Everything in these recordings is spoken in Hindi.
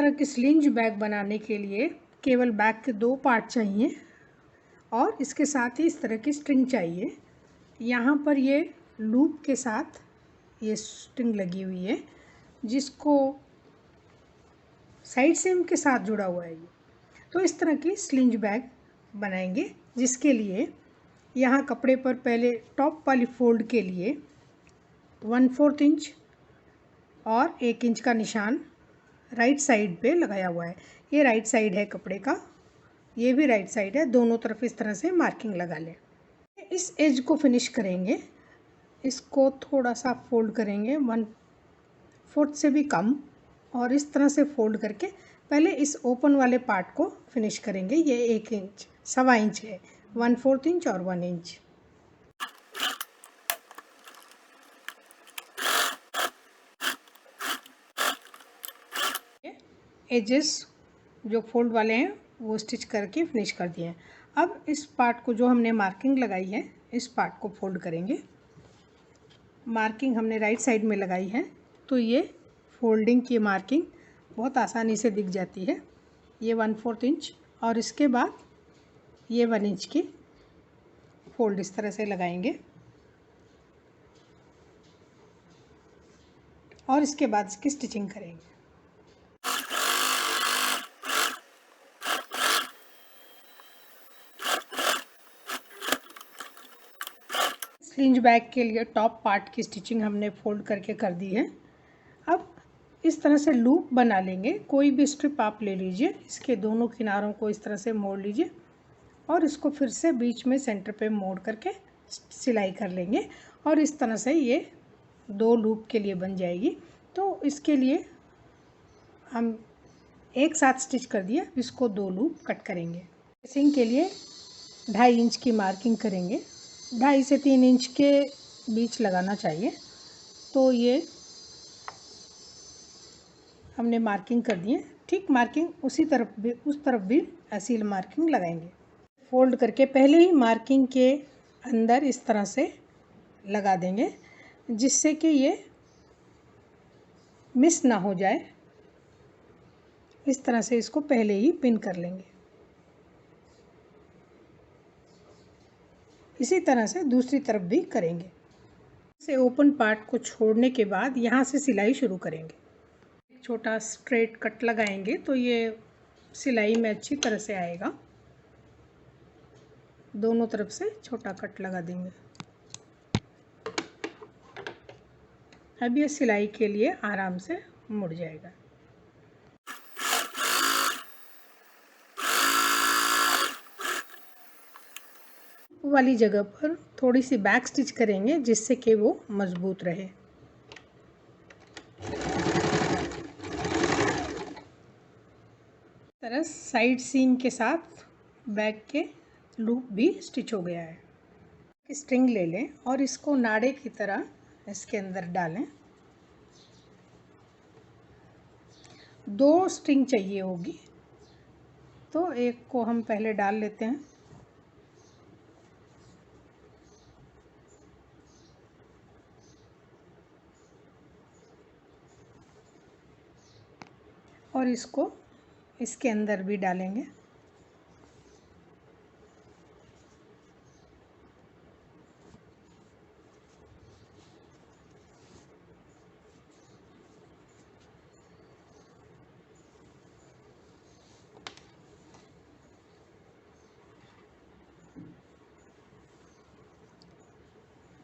तरह की स्लिंज बैग बनाने के लिए केवल बैग के 2 पार्ट चाहिए और इसके साथ ही इस तरह की स्ट्रिंग चाहिए। यहाँ पर ये लूप के साथ ये स्ट्रिंग लगी हुई है जिसको साइड सेम के साथ जुड़ा हुआ है ये। तो इस तरह की स्लिंज बैग बनाएंगे, जिसके लिए यहाँ कपड़े पर पहले टॉप वाली फोल्ड के लिए 1/4 इंच और 1 इंच का निशान राइट साइड पे लगाया हुआ है। ये राइट साइड है कपड़े का, ये भी राइट साइड है, दोनों तरफ इस तरह से मार्किंग लगा लें। इस एज को फिनिश करेंगे, इसको थोड़ा सा फोल्ड करेंगे 1/4 से भी कम, और इस तरह से फोल्ड करके पहले इस ओपन वाले पार्ट को फिनिश करेंगे। ये 1 इंच 1.25 इंच है, 1/4 इंच और 1 इंच। एजेस जो फोल्ड वाले हैं वो स्टिच करके फिनिश कर दिए हैं। अब इस पार्ट को जो हमने मार्किंग लगाई है, इस पार्ट को फोल्ड करेंगे। मार्किंग हमने राइट साइड में लगाई है, तो ये फोल्डिंग की मार्किंग बहुत आसानी से दिख जाती है। ये 1/4 इंच और इसके बाद ये 1 इंच की फोल्ड इस तरह से लगाएंगे और इसके बाद इसकी स्टिचिंग करेंगे। स्लिंज बैग के लिए टॉप पार्ट की स्टिचिंग हमने फोल्ड करके कर दी है। अब इस तरह से लूप बना लेंगे। कोई भी स्ट्रिप आप ले लीजिए, इसके दोनों किनारों को इस तरह से मोड़ लीजिए और इसको फिर से बीच में सेंटर पे मोड़ करके सिलाई कर लेंगे और इस तरह से ये 2 लूप के लिए बन जाएगी। तो इसके लिए हम एक साथ स्टिच कर दिया, इसको 2 लूप कट करेंगे। फिनिशिंग के लिए 2.5 इंच की मार्किंग करेंगे। 2.5 से 3 इंच के बीच लगाना चाहिए। तो ये हमने मार्किंग कर दी है। ठीक मार्किंग उस तरफ भी ऐसी मार्किंग लगाएंगे। फोल्ड करके पहले ही मार्किंग के अंदर इस तरह से लगा देंगे, जिससे कि ये मिस ना हो जाए। इस तरह से इसको पहले ही पिन कर लेंगे। इसी तरह से दूसरी तरफ भी करेंगे। से ओपन पार्ट को छोड़ने के बाद यहाँ से सिलाई शुरू करेंगे। एक छोटा स्ट्रेट कट लगाएंगे तो ये सिलाई में अच्छी तरह से आएगा। दोनों तरफ से छोटा कट लगा देंगे। अब ये सिलाई के लिए आराम से मुड़ जाएगा। वाली जगह पर थोड़ी सी बैक स्टिच करेंगे, जिससे कि वो मजबूत रहे। तरह साइड सीम के साथ बैक के लूप भी स्टिच हो गया है। स्ट्रिंग ले लें और इसको नाड़े की तरह इसके अंदर डालें। 2 स्ट्रिंग चाहिए होगी, तो एक को हम पहले डाल लेते हैं। और इसको इसके अंदर भी डालेंगे।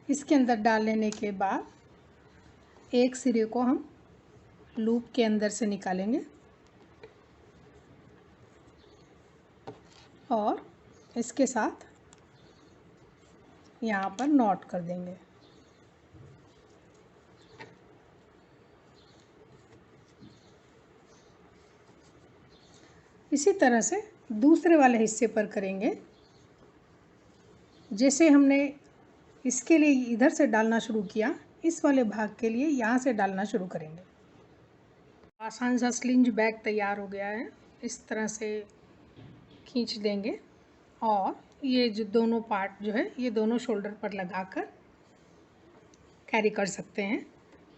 इसके अंदर डाल लेने के बाद एक सिरे को हम लूप के अंदर से निकालेंगे और इसके साथ यहाँ पर नॉट कर देंगे। इसी तरह से दूसरे वाले हिस्से पर करेंगे। जैसे हमने इसके लिए इधर से डालना शुरू किया, इस वाले भाग के लिए यहाँ से डालना शुरू करेंगे। आसान सा स्लिंज बैग तैयार हो गया है। इस तरह से खींच देंगे और ये जो दोनों पार्ट जो है ये दोनों शोल्डर पर लगाकर कैरी कर सकते हैं।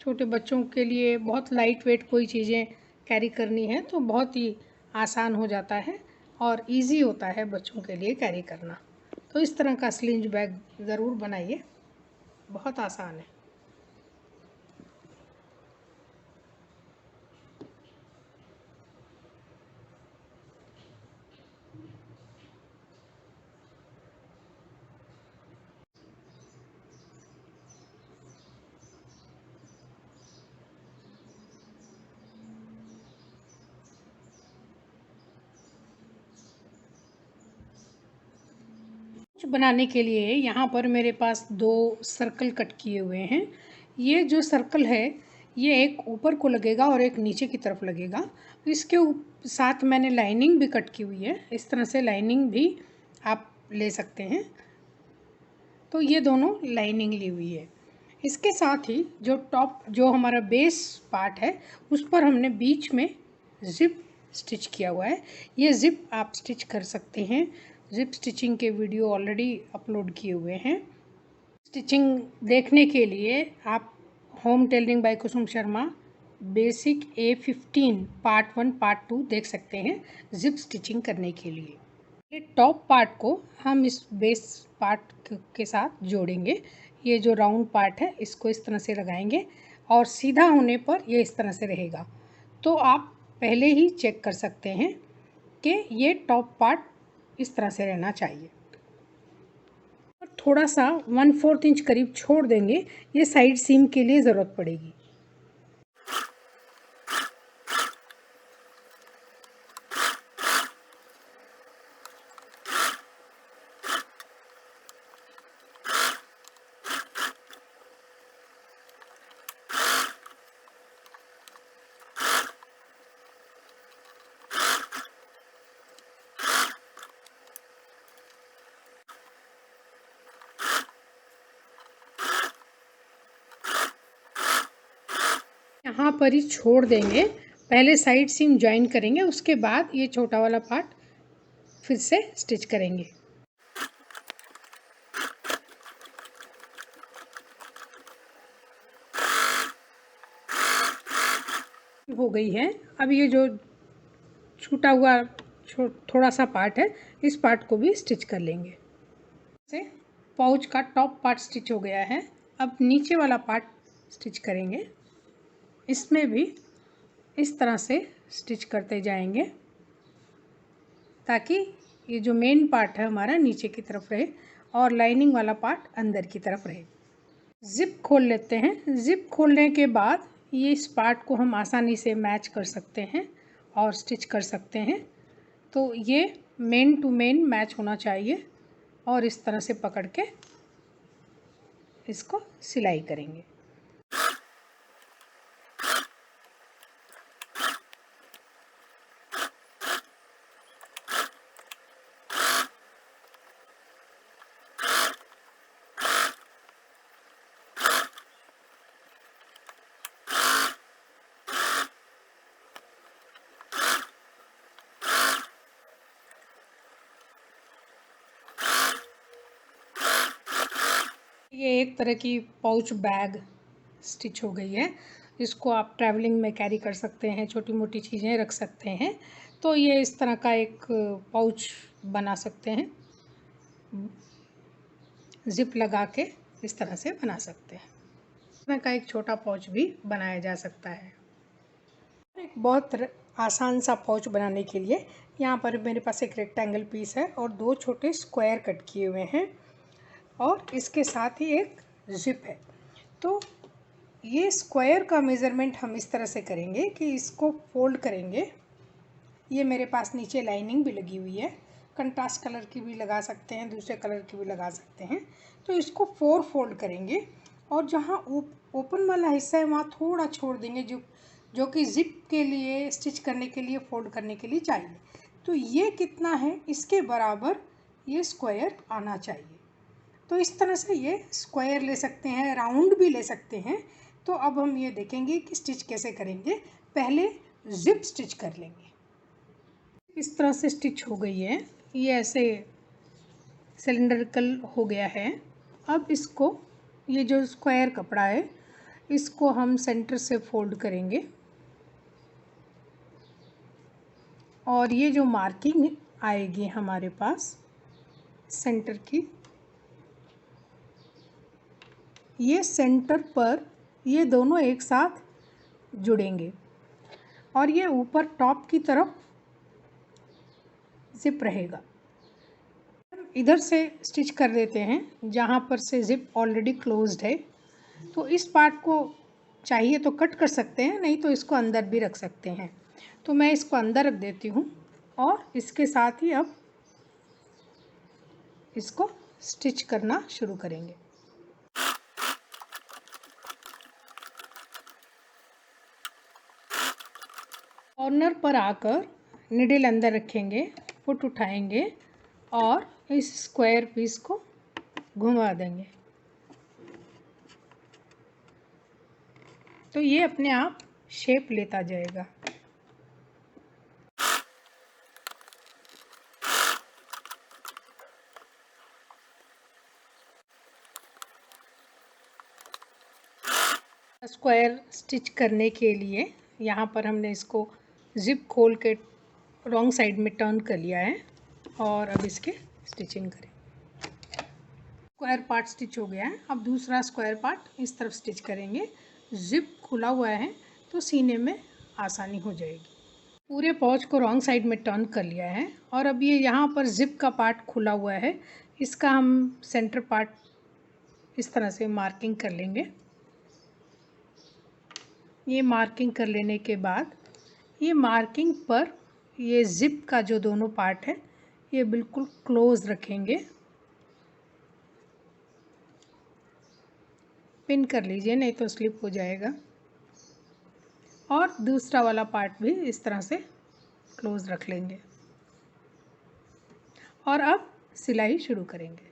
छोटे बच्चों के लिए बहुत लाइट वेट कोई चीज़ें कैरी करनी है तो बहुत ही आसान हो जाता है और इजी होता है बच्चों के लिए कैरी करना। तो इस तरह का स्लिंज बैग ज़रूर बनाइए, बहुत आसान है। बनाने के लिए यहाँ पर मेरे पास 2 सर्कल कट किए हुए हैं। ये जो सर्कल है ये एक ऊपर को लगेगा और एक नीचे की तरफ लगेगा। इसके साथ मैंने लाइनिंग भी कट की हुई है, इस तरह से लाइनिंग भी आप ले सकते हैं। तो ये दोनों लाइनिंग ली हुई है। इसके साथ ही जो हमारा बेस पार्ट है उस पर हमने बीच में ज़िप स्टिच किया हुआ है। ये ज़िप आप स्टिच कर सकते हैं, ज़िप स्टिचिंग के वीडियो ऑलरेडी अपलोड किए हुए हैं। स्टिचिंग देखने के लिए आप home tailoring by Kusum Sharma basic A15 part 1 part 2 देख सकते हैं ज़िप स्टिचिंग करने के लिए। ये टॉप पार्ट को हम इस बेस पार्ट के साथ जोड़ेंगे। ये जो राउंड पार्ट है इसको इस तरह से लगाएंगे और सीधा होने पर ये इस तरह से रहेगा। तो आप पहले ही चेक कर सकते हैं कि ये टॉप पार्ट इस तरह से रहना चाहिए। थोड़ा सा 1/4 इंच करीब छोड़ देंगे, ये साइड सीम के लिए ज़रूरत पड़ेगी। यहाँ पर ही छोड़ देंगे, पहले साइड सीम ज्वाइन करेंगे, उसके बाद ये छोटा वाला पार्ट फिर से स्टिच करेंगे। हो गई है। अब ये जो छूटा हुआ थोड़ा सा पार्ट है इस पार्ट को भी स्टिच कर लेंगे। से पाउच का टॉप पार्ट स्टिच हो गया है। अब नीचे वाला पार्ट स्टिच करेंगे। इसमें भी इस तरह से स्टिच करते जाएंगे ताकि ये जो मेन पार्ट है हमारा नीचे की तरफ रहे और लाइनिंग वाला पार्ट अंदर की तरफ रहे। ज़िप खोल लेते हैं। ज़िप खोलने के बाद ये इस पार्ट को हम आसानी से मैच कर सकते हैं और स्टिच कर सकते हैं। तो ये मेन टू मेन मैच होना चाहिए और इस तरह से पकड़ के इसको सिलाई करेंगे। ये एक तरह की पाउच बैग स्टिच हो गई है। इसको आप ट्रैवलिंग में कैरी कर सकते हैं, छोटी मोटी चीज़ें रख सकते हैं। तो ये इस तरह का एक पाउच बना सकते हैं, ज़िप लगा के इस तरह से बना सकते हैं। इस तरह का एक छोटा पाउच भी बनाया जा सकता है। एक बहुत आसान सा पाउच बनाने के लिए यहाँ पर मेरे पास एक रेक्टेंगल पीस है और 2 छोटे स्क्वायर कट किए हुए हैं और इसके साथ ही एक ज़िप है। तो ये स्क्वायर का मेज़रमेंट हम इस तरह से करेंगे कि इसको फोल्ड करेंगे। ये मेरे पास नीचे लाइनिंग भी लगी हुई है, कंट्रास्ट कलर की भी लगा सकते हैं, दूसरे कलर की भी लगा सकते हैं। तो इसको 4 फोल्ड करेंगे और जहाँ ओपन वाला हिस्सा है वहाँ थोड़ा छोड़ देंगे जो कि ज़िप के लिए स्टिच करने के लिए फोल्ड करने के लिए चाहिए। तो ये कितना है इसके बराबर ये स्क्वायर आना चाहिए। तो इस तरह से ये स्क्वायर ले सकते हैं, राउंड भी ले सकते हैं। तो अब हम ये देखेंगे कि स्टिच कैसे करेंगे। पहले ज़िप स्टिच कर लेंगे। इस तरह से स्टिच हो गई है, ये ऐसे सिलेंडरिकल हो गया है। अब इसको ये जो स्क्वायर कपड़ा है इसको हम सेंटर से फोल्ड करेंगे और ये जो मार्किंग आएगी हमारे पास सेंटर की, ये सेंटर पर ये दोनों एक साथ जुड़ेंगे और ये ऊपर टॉप की तरफ जिप रहेगा। इधर से स्टिच कर देते हैं जहाँ पर से जिप ऑलरेडी क्लोज्ड है। तो इस पार्ट को चाहिए तो कट कर सकते हैं, नहीं तो इसको अंदर भी रख सकते हैं। तो मैं इसको अंदर रख देती हूँ और इसके साथ ही अब इसको स्टिच करना शुरू करेंगे। कॉर्नर पर आकर निडल अंदर रखेंगे, फुट उठाएंगे और इस स्क्वायर पीस को घुमा देंगे। तो ये अपने आप शेप लेता जाएगा। स्क्वायर स्टिच करने के लिए यहाँ पर हमने इसको जिप खोल के रॉन्ग साइड में टर्न कर लिया है और अब इसके स्टिचिंग करें। स्क्वायर पार्ट स्टिच हो गया है। अब दूसरा स्क्वायर पार्ट इस तरफ स्टिच करेंगे। जिप खुला हुआ है तो सीने में आसानी हो जाएगी। पूरे पॉच को रॉन्ग साइड में टर्न कर लिया है और अब ये यहाँ पर जिप का पार्ट खुला हुआ है, इसका हम सेंटर पार्ट इस तरह से मार्किंग कर लेंगे। ये मार्किंग कर लेने के बाद ये मार्किंग पर ये जिप का जो दोनों पार्ट है ये बिल्कुल क्लोज रखेंगे। पिन कर लीजिए, नहीं तो स्लिप हो जाएगा। और दूसरा वाला पार्ट भी इस तरह से क्लोज रख लेंगे और अब सिलाई शुरू करेंगे।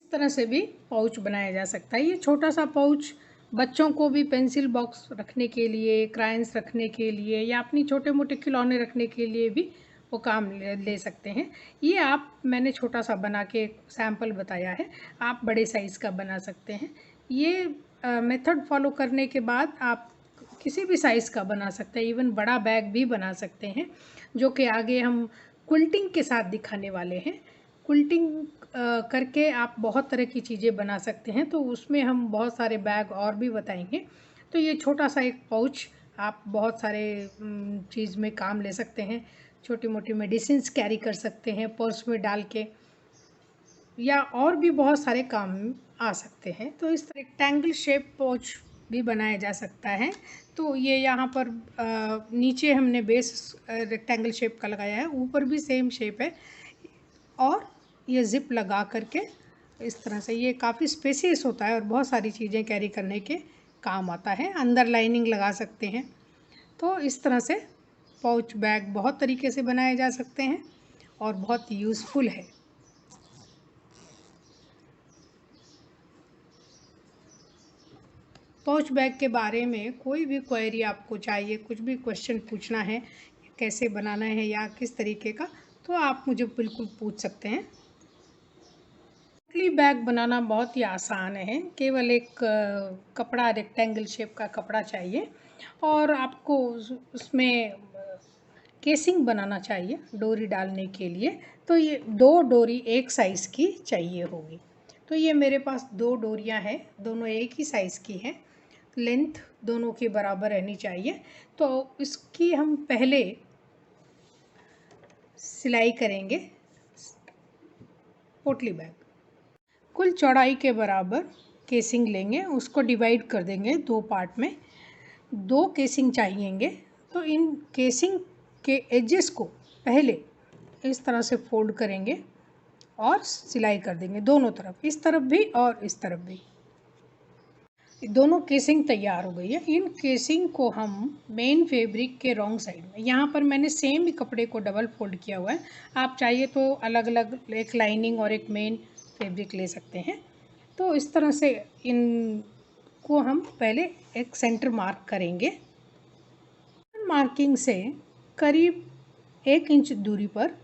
इस तरह से भी पाउच बनाया जा सकता है। ये छोटा सा पाउच बच्चों को भी पेंसिल बॉक्स रखने के लिए, क्रायंस रखने के लिए या अपनी छोटे मोटे खिलौने रखने के लिए भी वो काम ले सकते हैं। ये मैंने छोटा सा बना के सैम्पल बताया है, आप बड़े साइज़ का बना सकते हैं। ये मेथड फॉलो करने के बाद आप किसी भी साइज़ का बना सकते हैं, इवन बड़ा बैग भी बना सकते हैं, जो कि आगे हम क्विल्टिंग के साथ दिखाने वाले हैं। क्विल्टिंग करके आप बहुत तरह की चीज़ें बना सकते हैं, तो उसमें हम बहुत सारे बैग और भी बताएंगे। तो ये छोटा सा एक पाउच आप बहुत सारे चीज़ में काम ले सकते हैं। छोटी मोटी मेडिसिन्स कैरी कर सकते हैं पर्स में डाल के, या और भी बहुत सारे काम आ सकते हैं। तो इस रेक्टेंगल शेप पाउच भी बनाया जा सकता है। तो ये यहाँ पर नीचे हमने बेस रेक्टेंगल शेप का लगाया है, ऊपर भी सेम शेप है और ये ज़िप लगा करके इस तरह से ये काफ़ी स्पेसियस होता है और बहुत सारी चीज़ें कैरी करने के काम आता है। अंदर लाइनिंग लगा सकते हैं। तो इस तरह से पाउच बैग बहुत तरीके से बनाए जा सकते हैं और बहुत यूज़फुल है। पाउच बैग के बारे में कोई भी क्वेरी आपको चाहिए, कुछ भी क्वेश्चन पूछना है, कैसे बनाना है या किस तरीके का, तो आप मुझे बिल्कुल पूछ सकते हैं। बैग बनाना बहुत ही आसान है। केवल एक कपड़ा, रेक्टेंगल शेप का कपड़ा चाहिए और आपको उसमें केसिंग बनाना चाहिए डोरी डालने के लिए। तो ये 2 डोरी एक साइज़ की चाहिए होगी। तो ये मेरे पास 2 डोरियां हैं, दोनों एक ही साइज़ की हैं, लेंथ दोनों की बराबर रहनी चाहिए। तो इसकी हम पहले सिलाई करेंगे। पोटली बैग कुल चौड़ाई के बराबर केसिंग लेंगे, उसको डिवाइड कर देंगे 2 पार्ट में। 2 केसिंग चाहिएंगे। तो इन केसिंग के एजेस को पहले इस तरह से फोल्ड करेंगे और सिलाई कर देंगे दोनों तरफ, इस तरफ भी और इस तरफ भी। दोनों केसिंग तैयार हो गई है। इन केसिंग को हम मेन फैब्रिक के रॉन्ग साइड में, यहाँ पर मैंने सेम ही कपड़े को डबल फोल्ड किया हुआ है, आप चाहिए तो अलग अलग एक लाइनिंग और एक मेन फैब्रिक ले सकते हैं। तो इस तरह से इनको हम पहले एक सेंटर मार्क करेंगे। मार्किंग से करीब 1 इंच दूरी पर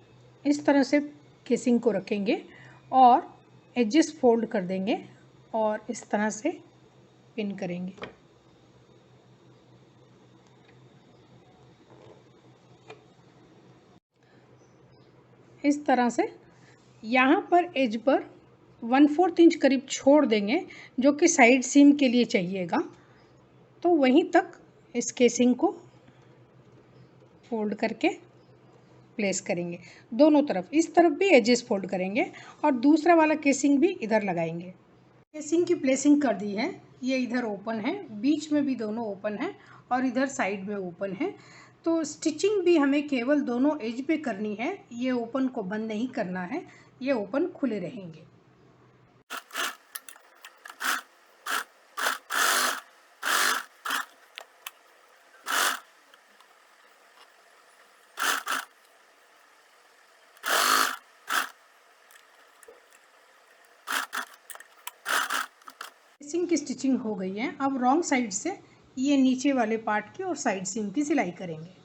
इस तरह से केसिंग को रखेंगे और एजेस फोल्ड कर देंगे और इस तरह से पिन करेंगे। इस तरह से यहाँ पर एज पर 1/4 इंच करीब छोड़ देंगे, जो कि साइड सीम के लिए चाहिएगा। तो वहीं तक इस केसिंग को फोल्ड करके प्लेस करेंगे। दोनों तरफ, इस तरफ भी एजेस फोल्ड करेंगे और दूसरा वाला केसिंग भी इधर लगाएंगे। केसिंग की प्लेसिंग कर दी है। ये इधर ओपन है, बीच में भी दोनों ओपन है और इधर साइड में ओपन है। तो स्टिचिंग भी हमें केवल दोनों एज पे करनी है। ये ओपन को बंद नहीं करना है, ये ओपन खुले रहेंगे। केसिंग की स्टिचिंग हो गई है। अब रॉन्ग साइड से ये नीचे वाले पार्ट की और साइड सीम की सिलाई करेंगे।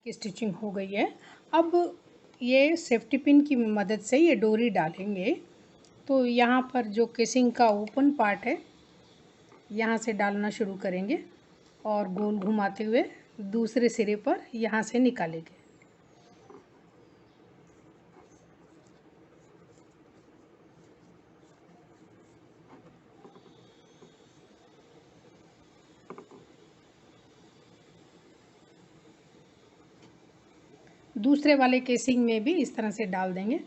की स्टिचिंग हो गई है। अब ये सेफ्टी पिन की मदद से ये डोरी डालेंगे। तो यहाँ पर जो केसिंग का ओपन पार्ट है, यहाँ से डालना शुरू करेंगे और गोल घुमाते हुए दूसरे सिरे पर यहाँ से निकालेंगे। दूसरे वाले केसिंग में भी इस तरह से डाल देंगे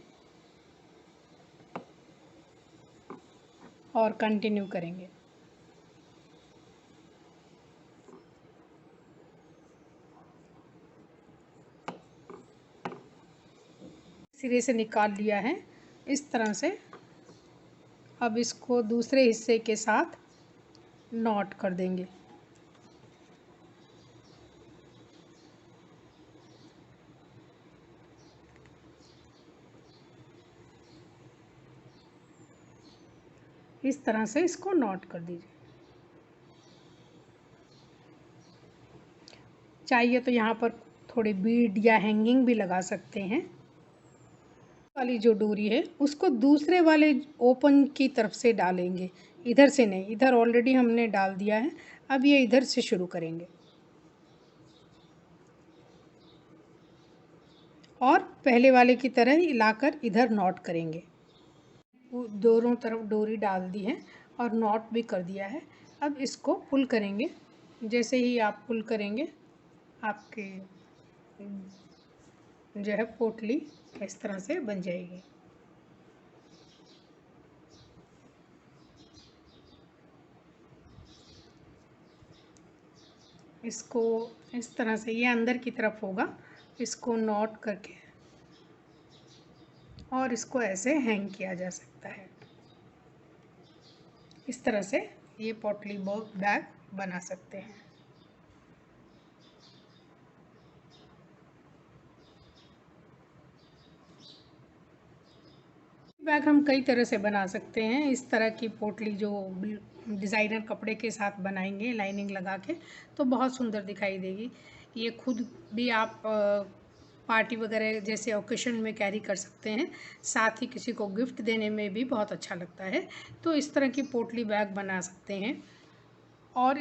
और कंटिन्यू करेंगे। सिरे से निकाल लिया है इस तरह से। अब इसको दूसरे हिस्से के साथ नॉट कर देंगे। इस तरह से इसको नॉट कर दीजिए। चाहिए तो यहाँ पर थोड़ी बीड या हैंगिंग भी लगा सकते हैं। वाली जो डोरी है उसको दूसरे वाले ओपन की तरफ से डालेंगे, इधर से नहीं। इधर ऑलरेडी हमने डाल दिया है, अब ये इधर से शुरू करेंगे और पहले वाले की तरह ही लाकर इधर नॉट करेंगे। दोनों तरफ डोरी डाल दी है और नॉट भी कर दिया है। अब इसको पुल करेंगे। जैसे ही आप पुल करेंगे, आपके जो है पोटली इस तरह से बन जाएगी। इसको इस तरह से, ये अंदर की तरफ होगा, इसको नॉट करके और इसको ऐसे हैंग किया जा सकता है। इस तरह से ये पोटली बैग बना सकते हैं। बैग हम कई तरह से बना सकते हैं। इस तरह की पोटली जो डिज़ाइनर कपड़े के साथ बनाएंगे लाइनिंग लगा के, तो बहुत सुंदर दिखाई देगी। ये खुद भी आप पार्टी वगैरह जैसे ओकेशन में कैरी कर सकते हैं, साथ ही किसी को गिफ्ट देने में भी बहुत अच्छा लगता है। तो इस तरह की पोटली बैग बना सकते हैं। और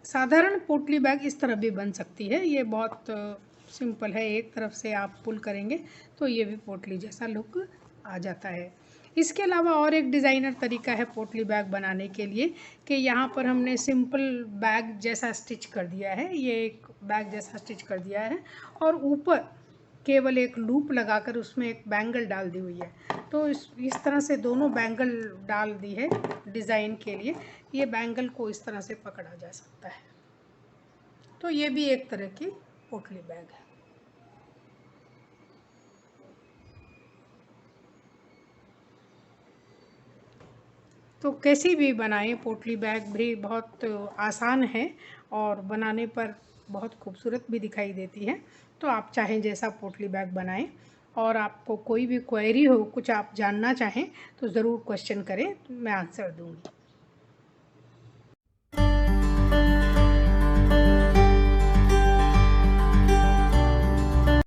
साधारण पोटली बैग इस तरह भी बन सकती है। ये बहुत सिंपल है, एक तरफ से आप पुल करेंगे तो ये भी पोटली जैसा लुक आ जाता है। इसके अलावा और एक डिज़ाइनर तरीका है पोटली बैग बनाने के लिए कि यहाँ पर हमने सिंपल बैग जैसा स्टिच कर दिया है, ये एक बैग जैसा स्टिच कर दिया है और ऊपर केवल एक लूप लगाकर उसमें एक बैंगल डाल दी हुई है। तो इस तरह से दोनों बैंगल डाल दी है डिज़ाइन के लिए। ये बैंगल को इस तरह से पकड़ा जा सकता है। तो ये भी एक तरह की पोटली बैग है। तो कैसी भी बनाएं, पोटली बैग भी बहुत आसान है और बनाने पर बहुत खूबसूरत भी दिखाई देती है। तो आप चाहें जैसा पोटली बैग बनाएं। और आपको कोई भी क्वेरी हो, कुछ आप जानना चाहें तो ज़रूर क्वेश्चन करें, मैं आंसर दूँगी।